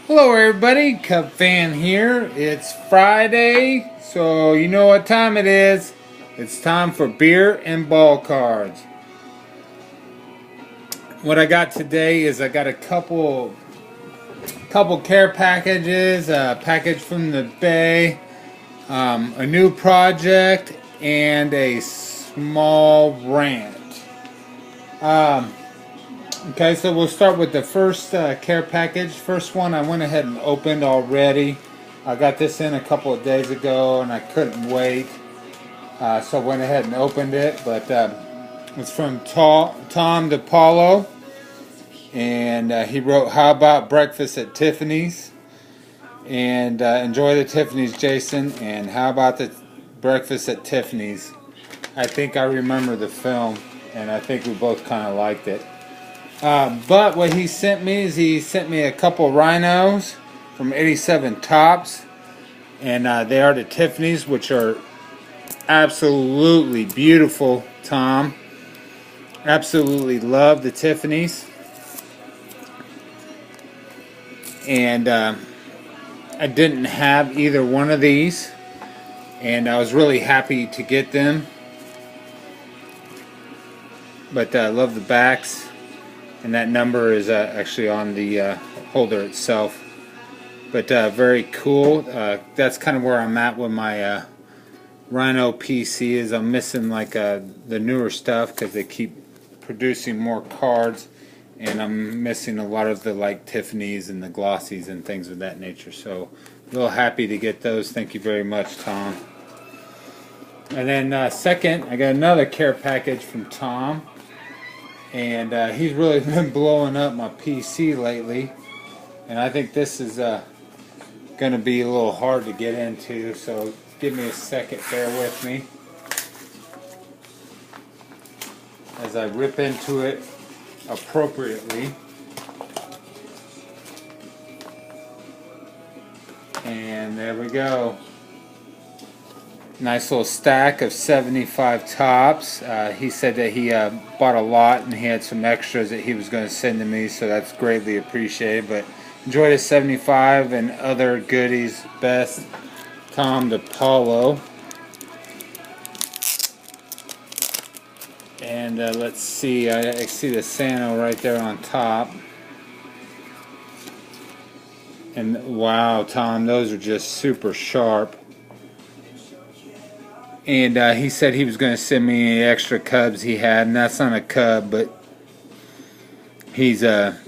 Hello everybody, Cub Fan here. It's Friday, so you know what time it is. It's time for beer and ball cards. What I got today is I got a couple care packages, a package from the Bay, a new project, and a small rant. Okay, so we'll start with the first care package. First one I went ahead and opened already. I got this in a couple of days ago and I couldn't wait. So I went ahead and opened it. But it's from Tom DePaulo. And he wrote, "How about breakfast at Tiffany's?" And enjoy the Tiffany's, Jason. And how about the breakfast at Tiffany's? I think I remember the film. And I think we both kind of liked it. But what he sent me is he sent me a couple rhinos from 87 Tops, and they are the Tiffany's, which are absolutely beautiful. Tom absolutely love the Tiffany's, and I didn't have either one of these, and I was really happy to get them. But I love the backs. And that number is actually on the holder itself. But very cool. That's kind of where I'm at with my Rhino PC. Is I'm missing like the newer stuff because they keep producing more cards, and I'm missing a lot of the like Tiffany's and the glossies and things of that nature. So a little happy to get those. Thank you very much, Tom. And then second, I got another care package from Tom. And he's really been blowing up my PC lately, and I think this is going to be a little hard to get into, so give me a second, bear with me as I rip into it appropriately. And there we go. Nice little stack of 75 Tops. He said that he bought a lot and he had some extras that he was going to send to me, so that's greatly appreciated. But enjoy the 75 and other goodies. Best, Tom DePaulo. And let's see, I see the Sano right there on top. And wow, Tom, those are just super sharp. And he said he was going to send me any extra cubs he had, and that's not a cub, but he's a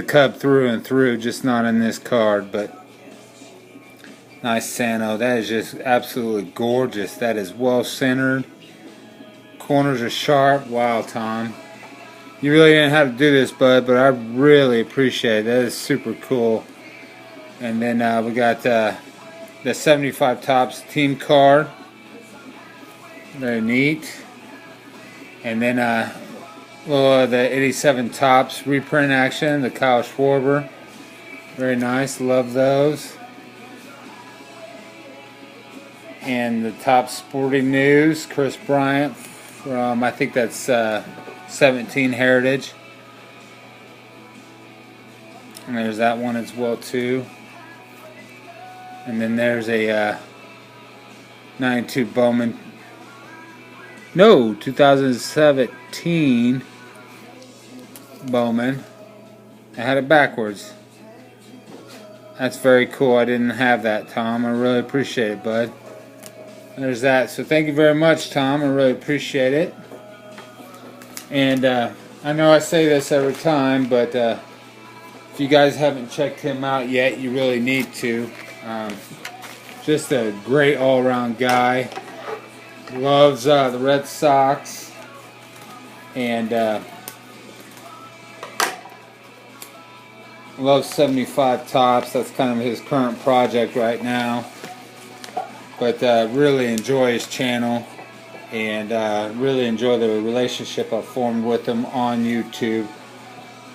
cub through and through, just not in this card. But nice Sano. That is just absolutely gorgeous. That is well centered. Corners are sharp. Wow, Tom, you really didn't have to do this, bud, but I really appreciate it. That is super cool. And then we got the 75 Tops team card. Very neat. And then the 87 Tops reprint action, the Kyle Schwarber. Very nice, love those. And the Top Sporting News, Chris Bryant from, I think that's 17 Heritage. And there's that one as well too. And then there's a 92 Bowman. No, 2017 Bowman. I had it backwards. That's very cool. I didn't have that, Tom. I really appreciate it, bud. There's that. So thank you very much, Tom. I really appreciate it. And I know I say this every time, but if you guys haven't checked him out yet, you really need to. Just a great all-around guy. Loves the Red Sox, and loves 75 Tops. That's kind of his current project right now. But really enjoy his channel, and really enjoy the relationship I've formed with him on YouTube.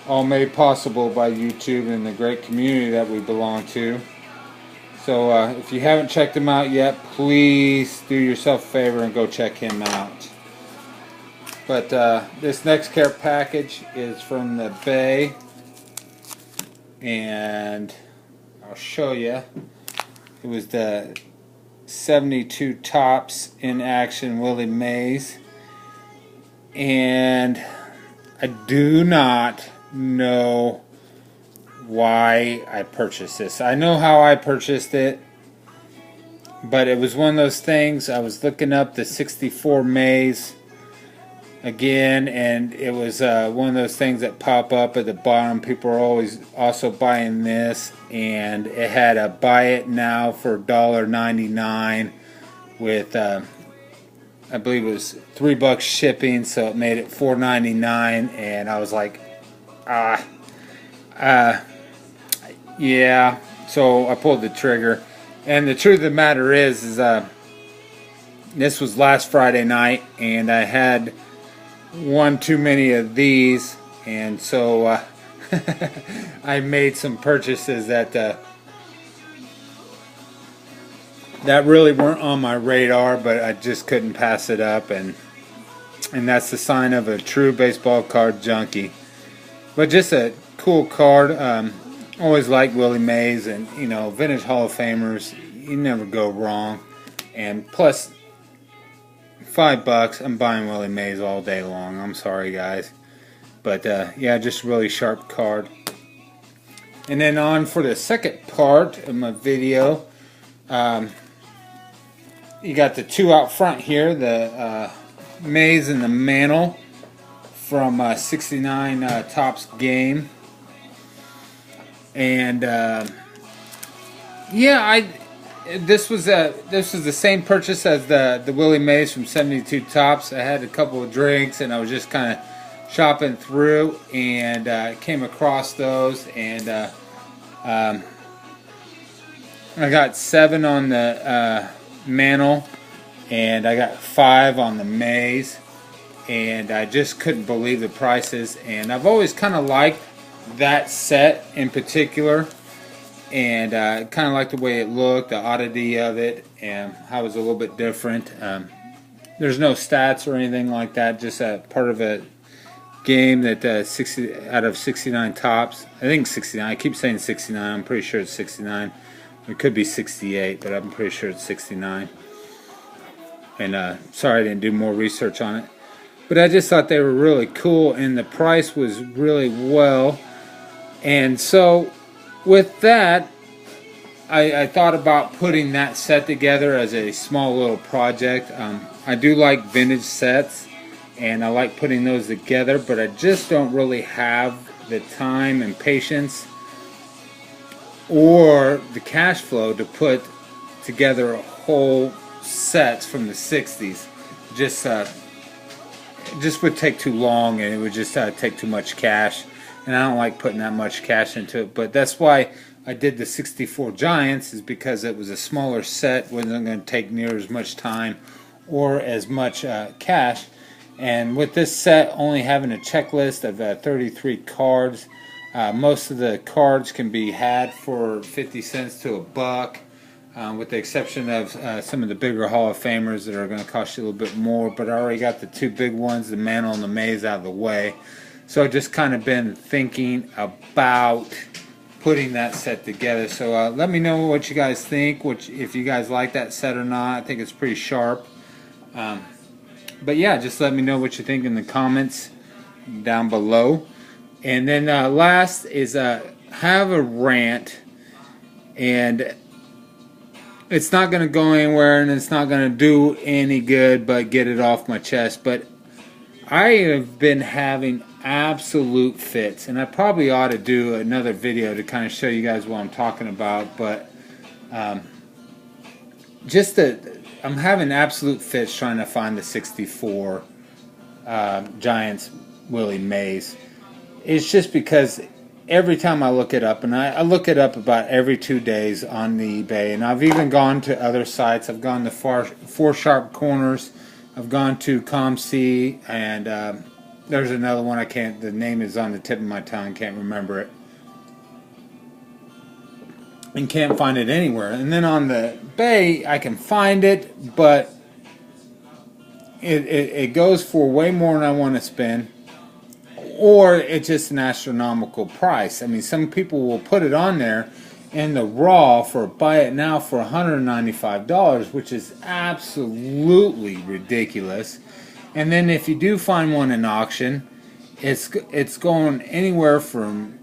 All made possible by YouTube and the great community that we belong to. So if you haven't checked him out yet, please do yourself a favor and go check him out. But this next care package is from the Bay, and I'll show you. It was the 72 Tops in action Willie Mays. And I do not know why I purchased this. I know how I purchased it, but it was one of those things. I was looking up the 64 Mays again, and it was one of those things that pop up at the bottom. People are always also buying this, and it had a buy it now for $1.99 with I believe it was $3 shipping, so it made it $4.99, and I was like, yeah. So I pulled the trigger, and the truth of the matter is this was last Friday night, and I had one too many of these, and so I made some purchases that really weren't on my radar, but I just couldn't pass it up, and that's the sign of a true baseball card junkie. But just a cool card. Always liked Willie Mays, and you know, vintage Hall of Famers, you never go wrong. And plus, $5, I'm buying Willie Mays all day long. I'm sorry, guys, but yeah, just a really sharp card. And then on for the second part of my video. You got the two out front here, the Mays and the Mantle from 69 Topps game, and yeah, this was the same purchase as the Willie Mays from 72 Topps. I had a couple of drinks, and I was just kind of shopping through, and came across those, and I got 7 on the Mantle, and I got 5 on the Mays, and I just couldn't believe the prices. And I've always kind of liked that set in particular, and kind of liked the way it looked, the oddity of it, and how it was a little bit different. There's no stats or anything like that, just a part of a game that 60 out of 69 Topps. I think 69. I keep saying 69. I'm pretty sure it's 69. It could be 68, but I'm pretty sure it's 69. And sorry I didn't do more research on it. But I just thought they were really cool, and the price was really well. And so with that, I thought about putting that set together as a small little project. I do like vintage sets, and I like putting those together, but I just don't really have the time and patience or the cash flow to put together a whole sets from the 60s. Just would take too long, and it would just take too much cash, and I don't like putting that much cash into it. But that's why I did the 64 Giants, is because it was a smaller set, wasn't going to take near as much time or as much cash. And with this set only having a checklist of 33 cards, most of the cards can be had for 50 cents to $1, with the exception of some of the bigger Hall of Famers that are going to cost you a little bit more. But I already got the two big ones, the Mantle and the Mays, out of the way. So I've just kind of been thinking about putting that set together. So let me know what you guys think, if you guys like that set or not. I think it's pretty sharp. But yeah, just let me know what you think in the comments down below. And then last is have a rant, and it's not going to go anywhere, and it's not going to do any good but get it off my chest. But I have been having absolute fits, and I probably ought to do another video to kind of show you guys what I'm talking about. But I'm having absolute fits trying to find the 64 Giants Willie Mays. It's just because every time I look it up, and I look it up about every 2 days on the eBay, and I've even gone to other sites. I've gone to Four Sharp Corners, I've gone to ComC, and there's another one the name is on the tip of my tongue, can't remember it, and can't find it anywhere. And then on the Bay, I can find it, but it goes for way more than I want to spend, or it's just an astronomical price. I mean, some people will put it on there, and the raw for buy it now for $195, which is absolutely ridiculous. And then if you do find one in auction, it's going anywhere from,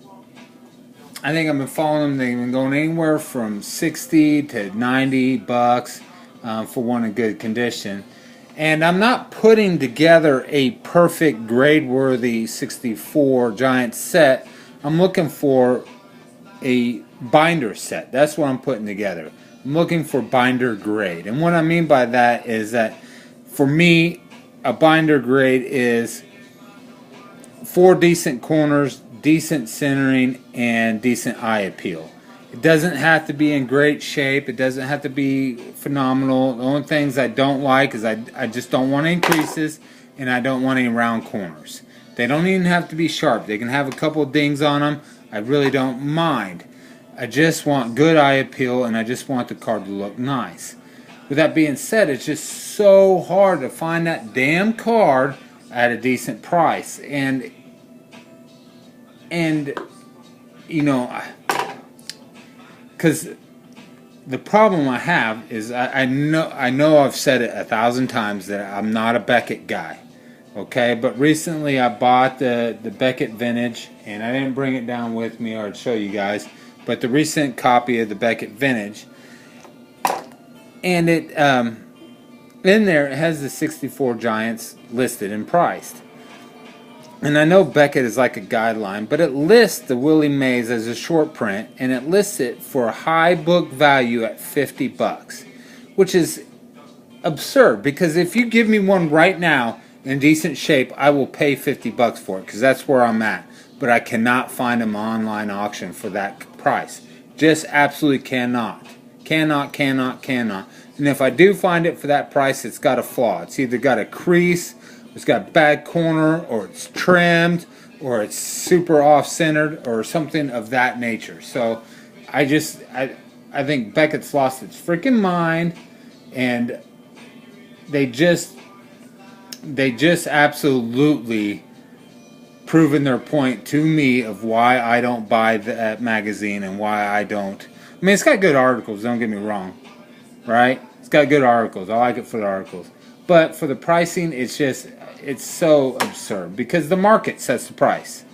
I think I've been following them, they've been going anywhere from 60 to 90 bucks for one in good condition. And I'm not putting together a perfect grade-worthy 64 giant set. I'm looking for a binder set. That's what I'm putting together. I'm looking for binder grade. And what I mean by that is that for me, a binder grade is 4 decent corners, decent centering, and decent eye appeal. It doesn't have to be in great shape. It doesn't have to be phenomenal. The only things I don't like is I just don't want any creases, and I don't want any round corners. They don't even have to be sharp. They can have a couple of dings on them. I really don't mind. I just want good eye appeal, and I just want the card to look nice. With that being said, it's just so hard to find that damn card at a decent price. And you know, because the problem I have is I know I've said it 1,000 times that I'm not a Beckett guy, okay? But recently I bought the Beckett Vintage, and I didn't bring it down with me or I'd show you guys, but the recent copy of the Beckett Vintage, and it in there it has the 64 Giants listed and priced. And I know Beckett is like a guideline, but it lists the Willie Mays as a short print, and it lists it for a high book value at 50 bucks, which is absurd, because if you give me one right now in decent shape, I will pay 50 bucks for it, because that's where I'm at. But I cannot find them online auction for that price. Just absolutely cannot. Cannot. And if I do find it for that price, it's got a flaw. It's either got a crease, it's got a bad corner, or it's trimmed, or it's super off-centered, or something of that nature. So I think Beckett's lost its freaking mind, and they just absolutely proven their point to me of why I don't buy that magazine and why I don't. I mean, it's got good articles, don't get me wrong, right? It's got good articles. I like it for the articles. But for the pricing, it's so absurd, because the market sets the price.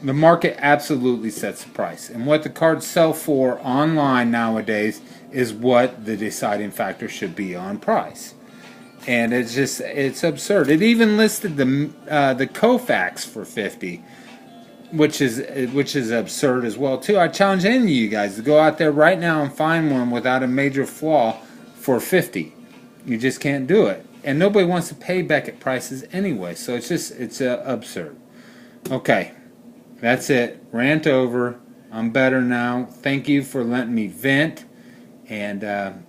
The market absolutely sets the price. And what the cards sell for online nowadays is what the deciding factor should be on price. And it's absurd. It even listed the Koufax for 50, which is absurd as well too. I challenge any of you guys to go out there right now and find one without a major flaw for 50. You just can't do it. And nobody wants to pay Beckett prices anyway, so it's absurd. Okay, that's it. Rant over. I'm better now. Thank you for letting me vent, and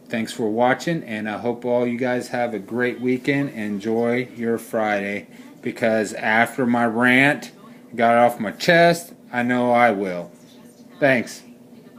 thanks for watching, and I hope all you guys have a great weekend. Enjoy your Friday, because after my rant got off my chest, I know I will. Thanks.